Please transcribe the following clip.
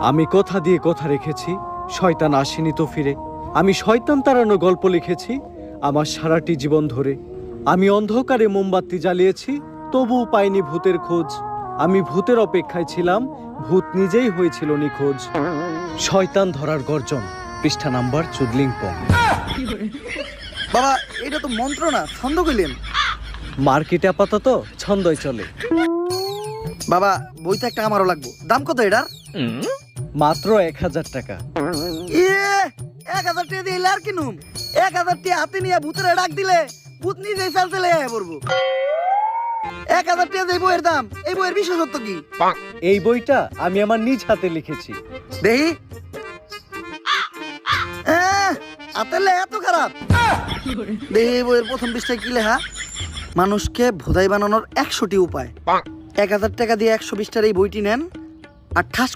আমি কথা দিয়ে কথা রেখেছি, শয়তান আসেনি তো ফিরে। আমি শয়তান তাড়ানো গল্প লিখেছি আমার সারাটি জীবন ধরে। আমি অন্ধকারে মোমবাতি জ্বালিয়েছি, তবুও পাইনি ভূতের খোঁজ। আমি ভূতের অপেক্ষায় ছিলাম, ভূত নিজেই হয়েছিল নিখোঁজ। শয়তান ধরার গর্জন, পৃষ্ঠা নাম্বার চুদলিংপং। বাবা এটা তো মন্ত্র না, ছন্দ কইলেন। মার্কেটে আপাতত ছন্দই চলে। বাবা বইতে একটা আমারও লাগবো, দাম কত এটার? মাত্র 1000 টাকা। ইয়ে 1000 টাকা দিয়ে আর কিনুম? 1000 টাকা হাতে নিয়ে ভূতের ডাক দিলে ভূত নিজেই চাল চলে আয় পড়বো। 1000 টাকা দিয়ে বইয়ের দাম, এই বইয়ের বিশেষত্ব কি? এই বইটা আমি আমার নিজ হাতে লিখেছি। দেহি হাতের লেখা এত খারাপ? দেহি এই বইয়ের প্রথম পৃষ্ঠায় কি লেখা? মানুষকে ভোদাই বানানোর 100টি উপায়। 1000 টাকা দিয়ে 120টার এই বইটি নেন আর ঠাস